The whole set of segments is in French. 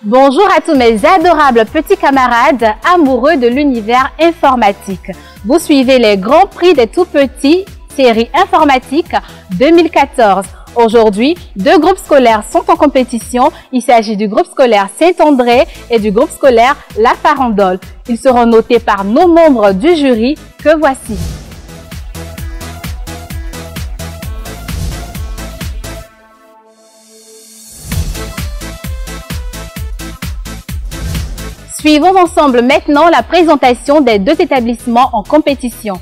Bonjour à tous mes adorables petits camarades amoureux de l'univers informatique. Vous suivez les Grands Prix des tout-petits, série informatique 2014. Aujourd'hui, deux groupes scolaires sont en compétition. Il s'agit du groupe scolaire Saint-André et du groupe scolaire La Farandole. Ils seront notés par nos membres du jury que voici. Suivons ensemble maintenant la présentation des deux établissements en compétition.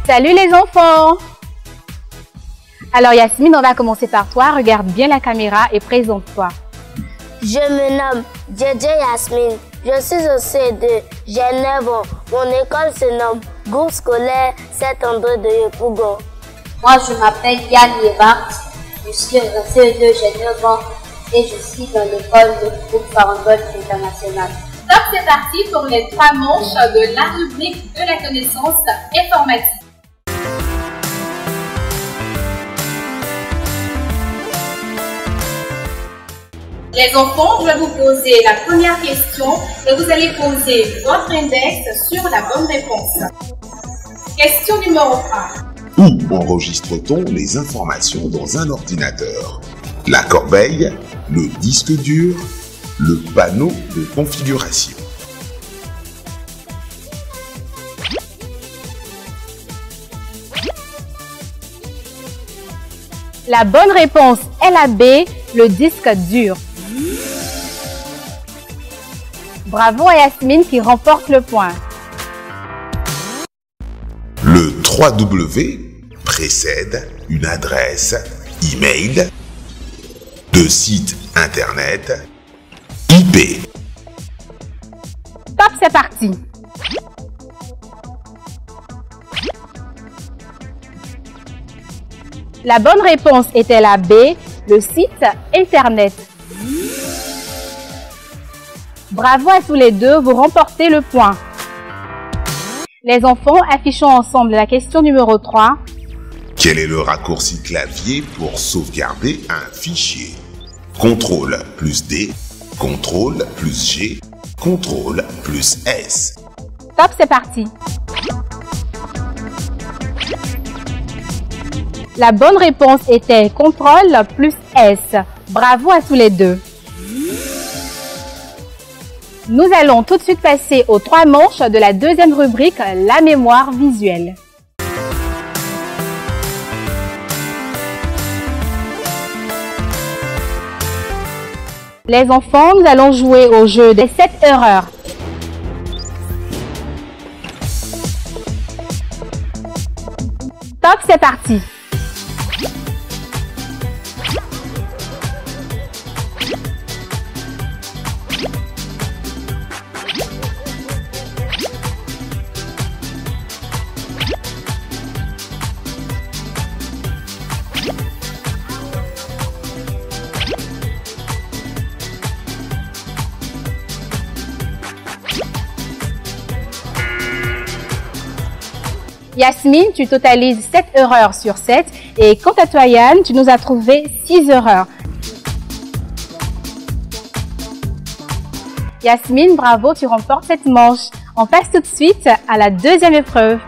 Salut les enfants! Alors Yasmine, on va commencer par toi. Regarde bien la caméra et présente-toi. Je me nomme JJ Yasmine. Je suis au CE2. J'ai 9 ans. Mon école se nomme Groupe scolaire Saint-André de Yopougon. Moi, je m'appelle Yann Yevart. Je suis au CE2, j'ai 9 ans et je suis dans l'école de groupe Farandole International. Top, c'est parti pour les 3 manches de la rubrique de la connaissance informatique. Les enfants, je vais vous poser la première question et vous allez poser votre index sur la bonne réponse. Question numéro 1. Où enregistre-t-on les informations dans un ordinateur? La corbeille, le disque dur, le panneau de configuration. La bonne réponse est la B, le disque dur. Bravo à Yasmine qui remporte le point. Le 3W précède une adresse email, de site internet, IP. Top, c'est parti. La bonne réponse était la B, le site internet. Bravo à tous les deux, vous remportez le point. Les enfants, affichons ensemble la question numéro 3. Quel est le raccourci clavier pour sauvegarder un fichier? CTRL plus D, CTRL plus G, CTRL plus S. Top, c'est parti. La bonne réponse était CTRL plus S. Bravo à tous les deux. Nous allons tout de suite passer aux 3 manches de la deuxième rubrique, la mémoire visuelle. Les enfants, nous allons jouer au jeu des 7 erreurs. Top, c'est parti. Yasmine, tu totalises 7 erreurs sur 7 et quant à toi Yann, tu nous as trouvé 6 erreurs. Yasmine, bravo, tu remportes cette manche. On passe tout de suite à la deuxième épreuve.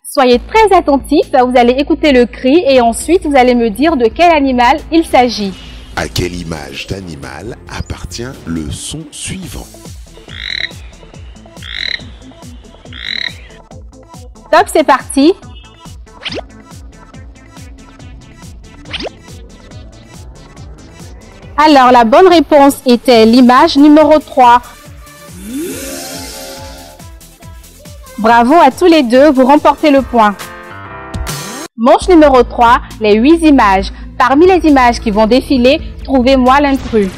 Soyez très attentifs, vous allez écouter le cri et ensuite vous allez me dire de quel animal il s'agit. À quelle image d'animal appartient le son suivant? Top, c'est parti. Alors, la bonne réponse était l'image numéro 3. Bravo à tous les deux, vous remportez le point. Manche numéro 3, les 8 images. Parmi les images qui vont défiler, trouvez-moi l'intrus.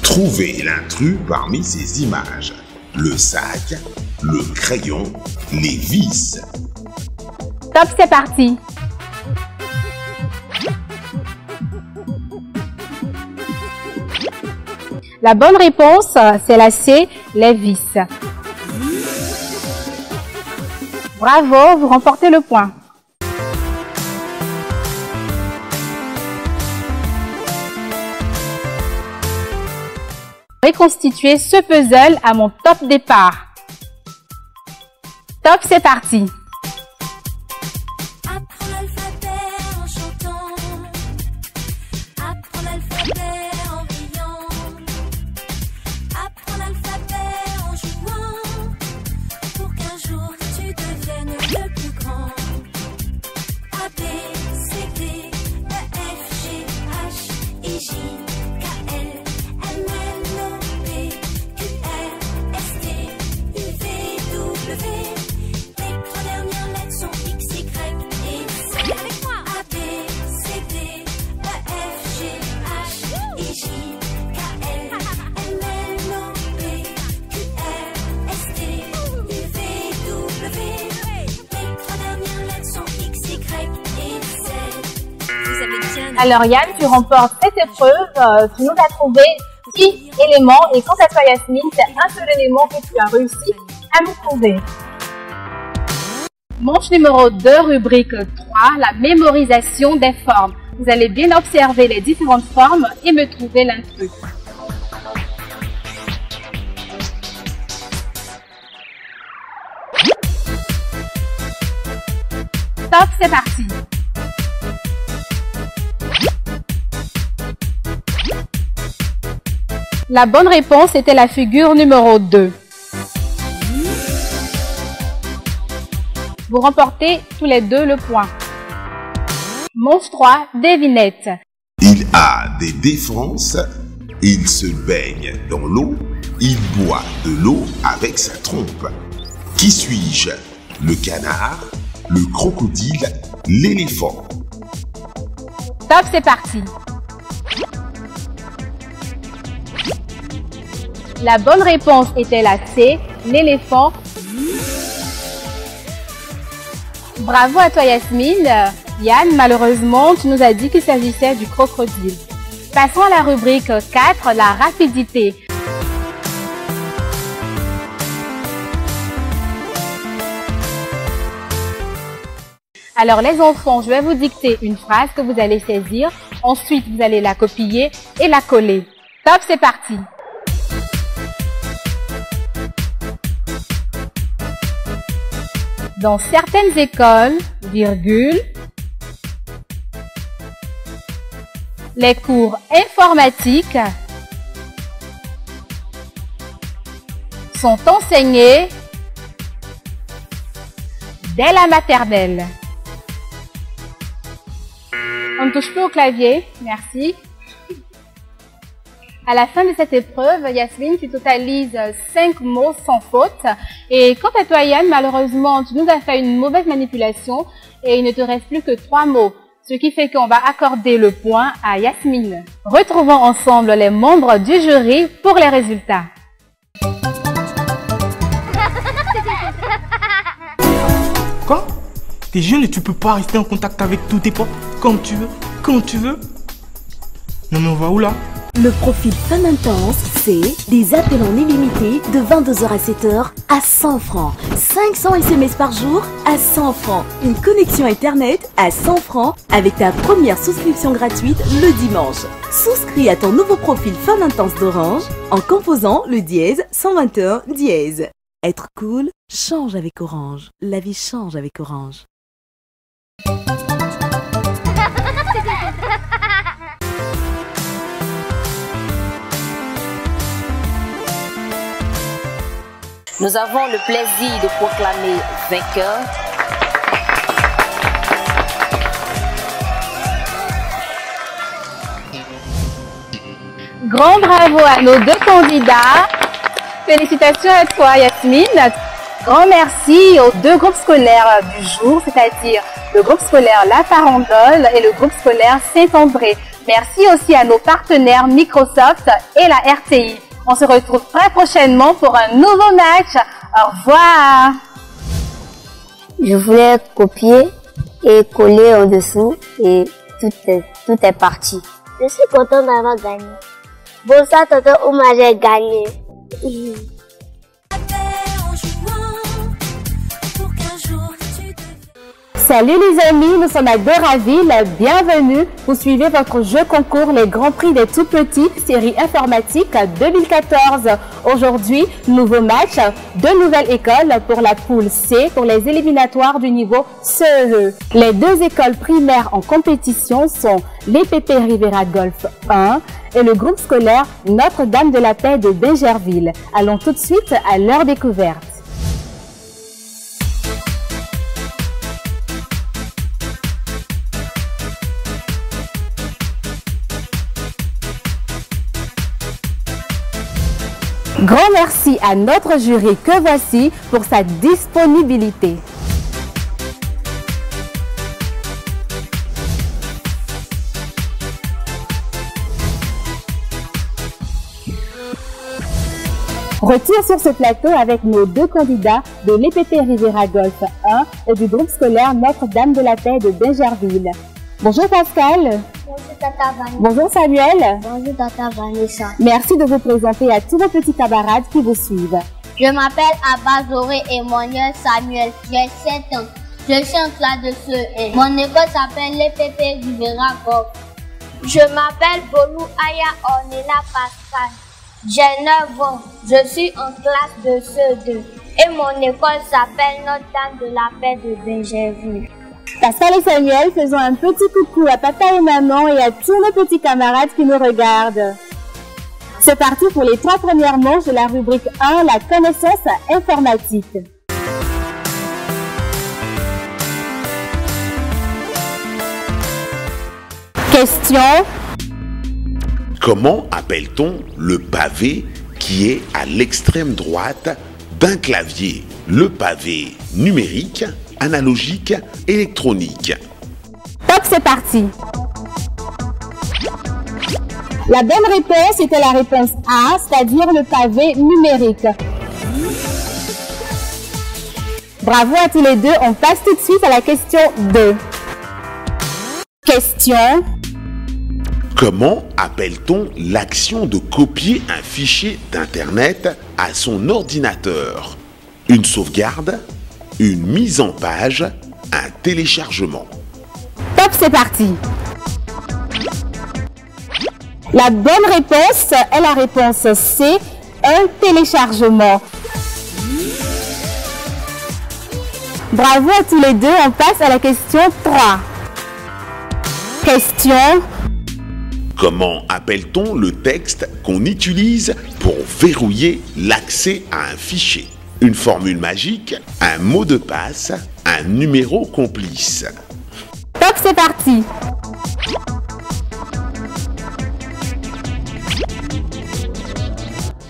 Trouvez l'intrus parmi ces images. Le sac, le crayon, les vis. Top, c'est parti. La bonne réponse, c'est la C, les vis. Bravo, vous remportez le point. Reconstituer ce puzzle à mon top départ. Top, c'est parti. Apprends l'alphabet en chantant, apprends l'alphabet en riant, apprends l'alphabet en jouant, pour qu'un jour tu deviennes le plus grand. A, B, C, D, E, F, G, H, I, J, K, L, M, N, O, P, Q, R, S, T, U, V, W. Les trois dernières lettres sont X, Y et Z. Avec moi. A, B, C, D, E, F, G, H, I, J, K, L, M, N, O, P, Q, R, S, T, U, V, W. Les trois dernières lettres sont X, Y et Z. Vous avez bien. Alors Yann, tu remportes cette épreuve. Tu nous as trouvé 6 éléments et quant à toi Yasmine, c'est un seul élément que tu as réussi à nous trouver. Manche numéro 2, rubrique 3, la mémorisation des formes. Vous allez bien observer les différentes formes et me trouver l'intrus. Top, c'est parti. La bonne réponse était la figure numéro 2. Vous remportez tous les deux le point. Manche 3, devinette. Il a des défenses, il se baigne dans l'eau, il boit de l'eau avec sa trompe. Qui suis-je? Le canard, le crocodile, l'éléphant. Top, c'est parti. La bonne réponse était la C, l'éléphant. Bravo à toi Yasmine. Yann, malheureusement, tu nous as dit qu'il s'agissait du crocodile. Passons à la rubrique 4, la rapidité. Alors les enfants, je vais vous dicter une phrase que vous allez saisir. Ensuite, vous allez la copier et la coller. Top, c'est parti. Dans certaines écoles, virgule, les cours informatiques sont enseignés dès la maternelle. On ne touche plus au clavier, merci. À la fin de cette épreuve, Yasmine, tu totalises 5 mots sans faute. Et quant à toi, Yann, malheureusement, tu nous as fait une mauvaise manipulation et il ne te reste plus que 3 mots. Ce qui fait qu'on va accorder le point à Yasmine. Retrouvons ensemble les membres du jury pour les résultats. Quoi? T'es jeune et tu peux pas rester en contact avec tous tes potes comme tu veux, quand tu veux? Non mais on va où là? Le profil Fun Intense, c'est des appels en illimité de 22h à 7h à 100 francs. 500 SMS par jour à 100 francs. Une connexion Internet à 100 francs avec ta première souscription gratuite le dimanche. Souscris à ton nouveau profil Fun Intense d'Orange en composant le dièse 121 dièse. Être cool, change avec Orange. La vie change avec Orange. Nous avons le plaisir de proclamer vainqueur Grand bravo à nos 2 candidats. Félicitations à toi Yasmine. Grand merci aux 2 groupes scolaires du jour, c'est-à-dire le groupe scolaire La Farandole et le groupe scolaire Saint-André. Merci aussi à nos partenaires Microsoft et la RTI. On se retrouve très prochainement pour un nouveau match. Au revoir. Je voulais copier et coller en dessous et tout est parti. Je suis content d'avoir gagné. Bon, ça, tonton Ouma, j'ai gagné. Salut les amis, nous sommes à Doraville, bienvenue. Vous suivez votre jeu concours Les Grands Prix des Tout-Petits, série informatique 2014. Aujourd'hui, nouveau match, 2 nouvelles écoles pour la poule C pour les éliminatoires du niveau CE. Les 2 écoles primaires en compétition sont l'EPP Rivera Golf 1 et le groupe scolaire Notre-Dame de la Paix de Bingerville. Allons tout de suite à leur découverte. Grand merci à notre jury que voici pour sa disponibilité. Retour sur ce plateau avec nos 2 candidats de l'EPP Rivera Golf 1 et du groupe scolaire Notre-Dame de la Paix de Bingerville. Bonjour Pascal. Bonjour Tata Vanessa. Bonjour Samuel. Bonjour Tata Vanessa. Merci de vous présenter à tous vos petits camarades qui vous suivent. Je m'appelle Abazoré et mon nom est Samuel. J'ai 7 ans. Je suis en classe de CE1. Mon école s'appelle l'EPP Rivera Golf. Je m'appelle Bolou Aya Ornella Pascal. J'ai 9 ans. Je suis en classe de CE2. Et mon école s'appelle Notre-Dame de la Paix de Bingerville. Pascal et Samuel, faisons un petit coucou à papa et maman et à tous nos petits camarades qui nous regardent. C'est parti pour les 3 premières manches de la rubrique 1, la connaissance informatique. Question. Comment appelle-t-on le pavé qui est à l'extrême droite d'un clavier? Le pavé numérique, analogique, électronique. Top, c'est parti. La bonne réponse était la réponse A, c'est-à-dire le pavé numérique. Bravo à tous les deux, on passe tout de suite à la question 2. Question. Comment appelle-t-on l'action de copier un fichier d'Internet à son ordinateur? Une sauvegarde, une mise en page, un téléchargement. Top, c'est parti. La bonne réponse est la réponse C, un téléchargement. Bravo à tous les deux, on passe à la question 3. Question. Comment appelle-t-on le texte qu'on utilise pour verrouiller l'accès à un fichier? Une formule magique, un mot de passe, un numéro complice. Top, c'est parti.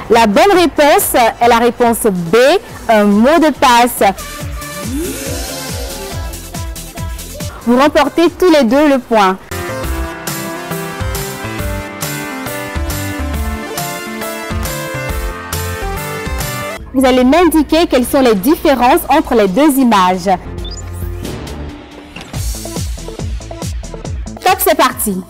La bonne réponse est la réponse B, un mot de passe. Vous remportez tous les deux le point. Vous allez m'indiquer quelles sont les différences entre les 2 images. Top, c'est parti.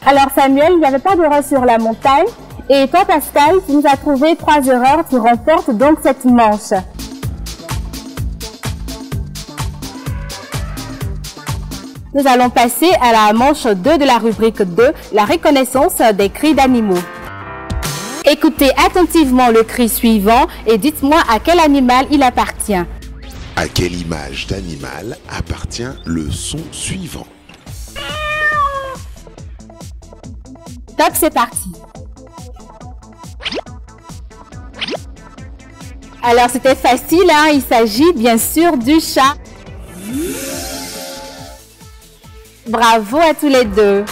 Alors Samuel, il n'y avait pas d'erreur sur la montagne. Et toi Pascal, tu nous as trouvé 3 erreurs, tu remportes donc cette manche. Nous allons passer à la manche 2 de la rubrique 2, la reconnaissance des cris d'animaux. Écoutez attentivement le cri suivant et dites-moi à quel animal il appartient. À quelle image d'animal appartient le son suivant? Top, c'est parti. Alors c'était facile, hein? Il s'agit bien sûr du chat. Bravo à tous les deux.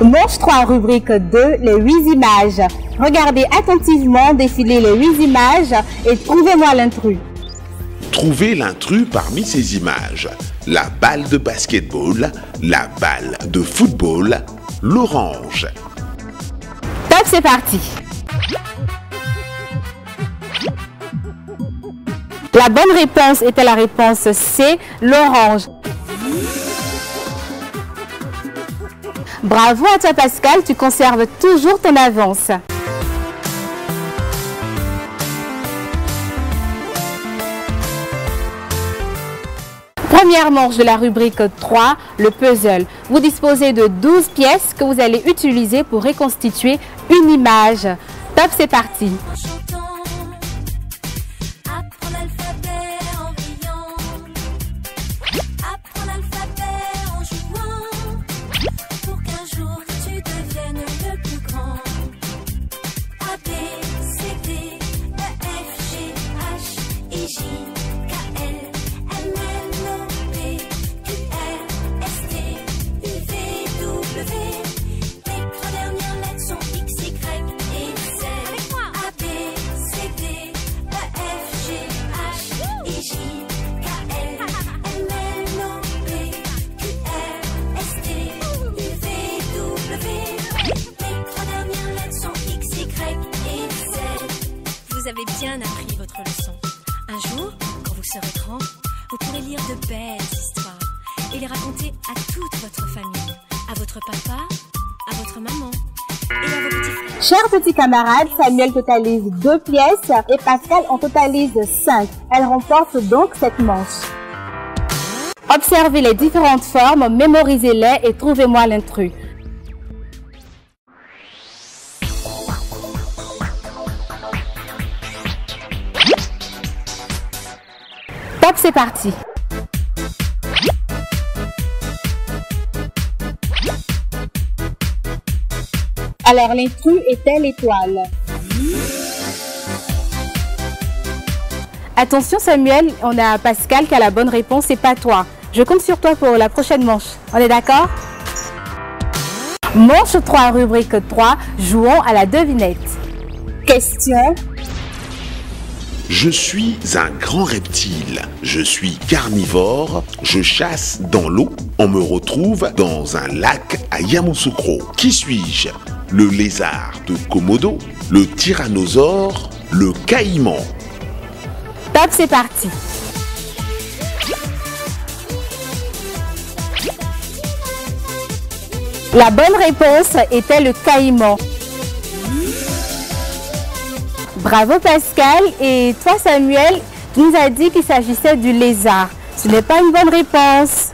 Manche 3, rubrique 2, les 8 images. Regardez attentivement défiler les 8 images et trouvez-moi l'intrus. Trouvez l'intrus parmi ces images. La balle de basketball, la balle de football, l'orange. Top, c'est parti. La bonne réponse était la réponse C, l'orange. Bravo à toi Pascal, tu conserves toujours ton avance. Première manche de la rubrique 3, le puzzle. Vous disposez de 12 pièces que vous allez utiliser pour reconstituer une image. Top, c'est parti. En chantant, apprends l'alphabet en riant, apprends l'alphabet en jouant, pour qu'un jour tu deviennes le plus grand. A, B, C, D, E, F, G, H, I, J, K, L, M, N, O, P, Q, R, S, T, U, V, W. Les 3 dernières lettres sont X, Y et Z. A, B, C, D, E, F, G, H, I, J, K, L, M, N, O, P, Q, R, S, T, U, V, W. Les 3 dernières lettres sont X, Y et Z. Vous avez bien appris votre leçon. Un jour, quand vous serez grand, vous pourrez lire de belles histoires et les raconter à toute votre famille, à votre papa, à votre maman et à vos petits frères. Chers petits camarades, Samuel totalise 2 pièces et Pascal en totalise 5. Elle remporte donc cette manche. Observez les différentes formes, mémorisez-les et trouvez-moi l'intrus. Top, c'est parti. Alors, l'intrus était l'étoile. Attention Samuel, on a Pascal qui a la bonne réponse et pas toi. Je compte sur toi pour la prochaine manche. On est d'accord? Manche 3, rubrique 3, jouons à la devinette. Question. Je suis un grand reptile. Je suis carnivore. Je chasse dans l'eau. On me retrouve dans un lac à Yamoussoukro. Qui suis-je? Le lézard de Komodo, le tyrannosaure, le caïman. Top, c'est parti. La bonne réponse était le caïman. Bravo Pascal. Et toi Samuel, tu nous as dit qu'il s'agissait du lézard. Ce n'est pas une bonne réponse.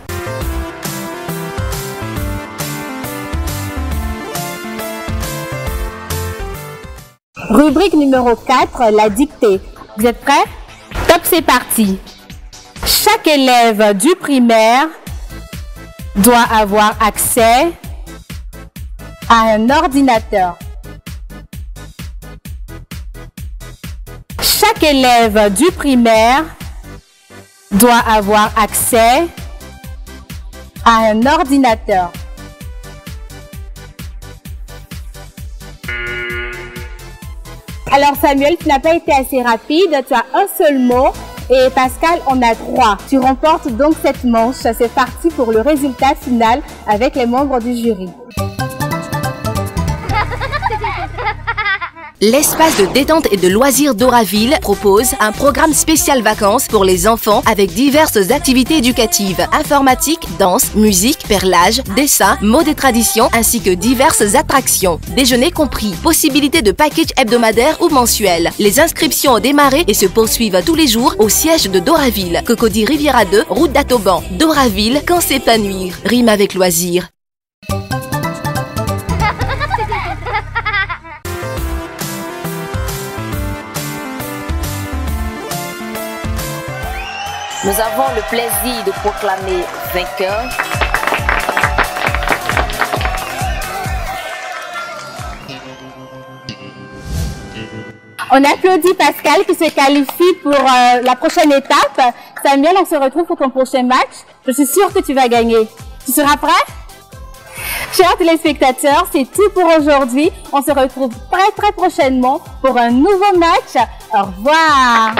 Rubrique numéro 4, la dictée. Vous êtes prêts? Top, c'est parti. Chaque élève du primaire doit avoir accès à un ordinateur. Chaque élève du primaire doit avoir accès à un ordinateur. Alors Samuel, tu n'as pas été assez rapide, tu as un seul mot et Pascal en a 3. Tu remportes donc cette manche. C'est parti pour le résultat final avec les membres du jury. L'espace de détente et de loisirs d'Oraville propose un programme spécial vacances pour les enfants avec diverses activités éducatives, informatique, danse, musique, perlage, dessin, mode et tradition ainsi que diverses attractions. Déjeuner compris, possibilité de package hebdomadaire ou mensuel. Les inscriptions ont démarré et se poursuivent tous les jours au siège de Doraville. Cocody Riviera 2, route d'Atoban. Doraville, quand s'épanouir. Rime avec loisir. Nous avons le plaisir de proclamer vainqueur On applaudit Pascal qui se qualifie pour la prochaine étape. Samuel, on se retrouve pour ton prochain match. Je suis sûre que tu vas gagner. Tu seras prêt? Chers téléspectateurs, c'est tout pour aujourd'hui. On se retrouve très prochainement pour un nouveau match. Au revoir.